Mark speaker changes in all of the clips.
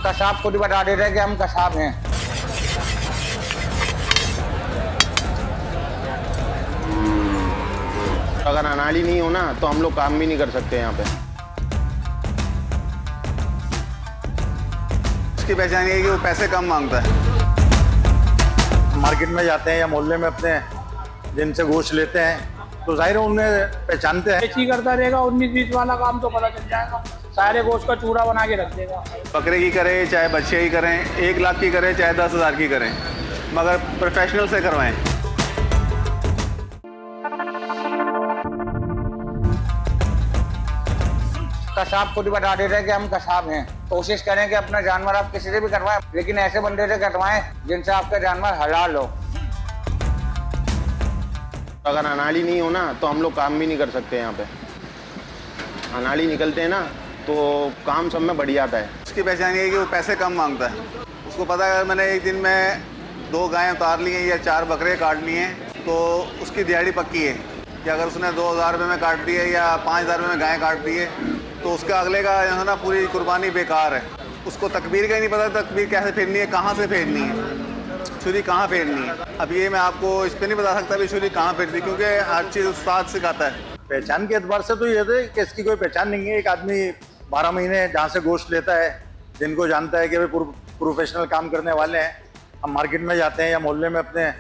Speaker 1: कसाब खुद बता देते हैं कि हम कसाब हैं।
Speaker 2: अगर अनाड़ी नहीं हो ना तो हम लोग काम भी नहीं कर सकते यहाँ पे।
Speaker 3: उसकी पहचान ये है कि वो पैसे कम मांगता है।
Speaker 4: मार्केट में जाते हैं या मोहल्ले में अपने जिनसे गोश्त लेते हैं तो जाहिर है उन्हें पहचानते हैं।
Speaker 5: ऐसी करता रहेगा 19-20 वाला काम तो पता चल जाएगा, सारे गोश्त का चूड़ा बना के रख देगा।
Speaker 3: बकरे की करें चाहे बच्चे की करें, 1 लाख की करें चाहे 10,000 की करें, मगर प्रोफेशनल से करवाएं।
Speaker 1: कसाब खुद बता देते हैं कि हम कसाब हैं। कोशिश करें कि अपना जानवर आप किसी से भी कटवाएं, लेकिन ऐसे बंदे से कटवाएं जिनसे आपका जानवर हलाल हो।
Speaker 2: अगर अनाड़ी नहीं हो ना तो हम लोग काम भी नहीं कर सकते यहाँ पे। अनाड़ी निकलते हैं ना तो काम सब में बढ़ जाता है।
Speaker 3: उसकी पहचान ये है कि वो पैसे कम मांगता है। उसको पता है मैंने एक दिन में 2 गायें उतार ली हैं या 4 बकरे काट लिए हैं तो उसकी दिहाड़ी पक्की है कि अगर उसने 2,000 रुपये में काट दिए या 5,000 रुपये में गायें काट दिए तो उसका अगले का जो है ना पूरी कुर्बानी बेकार है। उसको तकबीर का ही नहीं पता तकबीर कैसे फेरनी है, कहाँ से फेरनी है, छुरी कहाँ फेरनी है। अब ये मैं आपको इस पर नहीं बता सकता भी छुरी कहाँ फेरनी है, क्योंकि हर चीज़ उस्ताद सिखाता है।
Speaker 4: पहचान के एतबार से तो ये थे कि इसकी कोई पहचान नहीं है। एक आदमी 12 महीने जहाँ से गोश्त लेता है, जिनको जानता है कि भाई प्रोफेशनल काम करने वाले हैं, हम मार्केट में जाते हैं या मोहल्ले में अपने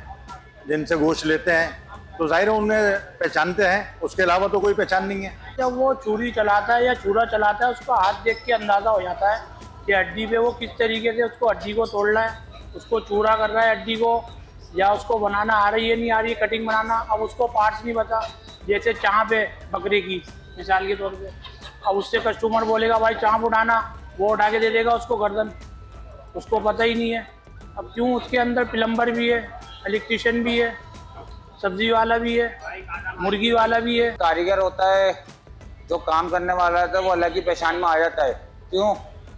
Speaker 4: जिनसे गोश्त लेते हैं तो जाहिर है उन्हें पहचानते हैं। उसके अलावा तो कोई पहचान नहीं है।
Speaker 5: जब वो छुरी चलाता है या छुरा चलाता है उसका हाथ देख के अंदाज़ा हो जाता है कि हड्डी पे वो किस तरीके से उसको हड्डी को तोड़ना है, उसको चूड़ा कर रहा है हड्डी को, या उसको बनाना आ रही है नहीं आ रही है कटिंग बनाना। अब उसको पार्ट्स नहीं पता, जैसे चाँप है बकरे की मिसाल के तौर पे, अब उससे कस्टमर बोलेगा भाई चाँप उठाना, वो उठा के दे देगा उसको गर्दन, उसको पता ही नहीं है। अब क्यों उसके अंदर प्लम्बर भी है, इलेक्ट्रिशियन भी है, सब्जी वाला भी है, मुर्गी वाला भी है।
Speaker 1: कारीगर होता है जो काम करने वाला है तो वो अलग ही पहचान में आ जाता है। क्यों?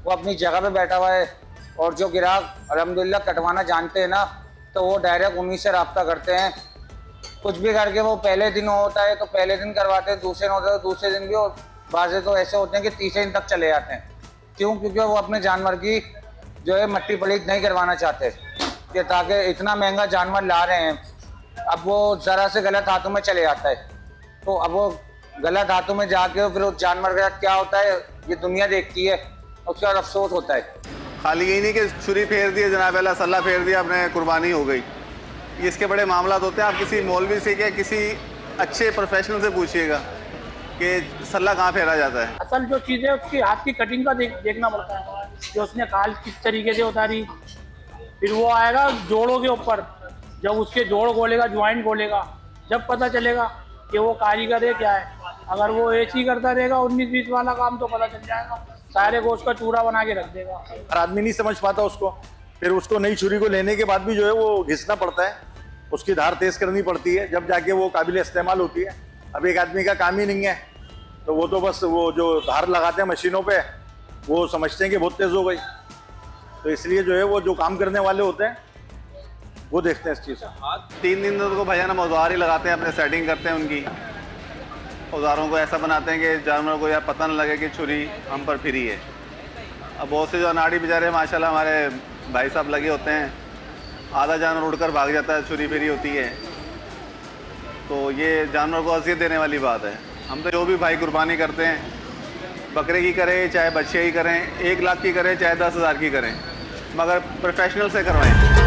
Speaker 1: वो अपनी जगह पे बैठा हुआ है और जो ग्राहक अल्हम्दुलिल्लाह कटवाना जानते हैं ना तो वो डायरेक्ट उन्हीं से रब्ता करते हैं। कुछ भी करके वो पहले दिन होता है तो पहले दिन करवाते हैं, दूसरे दिन होता है तो दूसरे दिन भी, और बाज़े तो ऐसे होते हैं कि तीसरे दिन तक चले जाते हैं। क्यों? क्योंकि वो अपने जानवर की जो है मट्टी पलीत नहीं करवाना चाहते कि ताकि इतना महंगा जानवर ला रहे हैं, अब वो ज़रा से गलत हाथों में चले जाता है तो अब वो गलत हाथों में जाके फिर उस जानवर के साथ क्या होता है ये दुनिया देखती है, उसके बाद अफसोस होता है।
Speaker 3: खाली यही नहीं कि छुरी फेर दी जनाब अल्लाह सल्ला फेर दिया अपने कुर्बानी हो गई। ये इसके बड़े मामला होते हैं। आप किसी मौलवी से या किसी अच्छे प्रोफेशनल से पूछिएगा कि सल्ला कहाँ फेरा जाता है।
Speaker 5: असल जो चीज़ है उसकी हाथ की कटिंग का देखना पड़ता है कि उसने खाल किस तरीके से उतारी, फिर वो आएगा जोड़ों के ऊपर, जब उसके जोड़ खोलेगा ज्वाइंट खोलेगा जब पता चलेगा कि वो कारीगर है क्या है। अगर वो ऐसे ही करता रहेगा 19-20 वाला काम तो पता चल जाएगा, सारे गोश्त का चूड़ा बना के रख देगा।
Speaker 4: हर आदमी नहीं समझ पाता उसको, फिर उसको नई छुरी को लेने के बाद भी जो है वो घिसना पड़ता है, उसकी धार तेज करनी पड़ती है, जब जाके वो काबिल इस्तेमाल होती है। अब एक आदमी का काम ही नहीं है तो वो तो बस वो जो धार लगाते हैं मशीनों पे वो समझते हैं कि बहुत तेज़ हो गई, तो इसलिए जो है वो जो काम करने वाले होते हैं वो देखते हैं इस चीज़ से।
Speaker 3: 3 दिन तो भैया ना औजार ही लगाते हैं, अपने सेटिंग करते हैं उनकी औजारों को, ऐसा बनाते हैं कि जानवर को यार पता न लगे कि छुरी हम पर फिरी है। अब बहुत से जो अनाड़ी बेचारे माशाल्लाह हमारे भाई साहब लगे होते हैं, आधा जानवर उड़कर भाग जाता है, छुरी फिरी होती है, तो ये जानवर को अज़ियत देने वाली बात है। हम तो जो भी भाई कुर्बानी करते हैं, बकरे की करें चाहे बच्चे की करें, 1 लाख की करें चाहे 10,000 की करें, मगर प्रोफेशनल से करवाएं।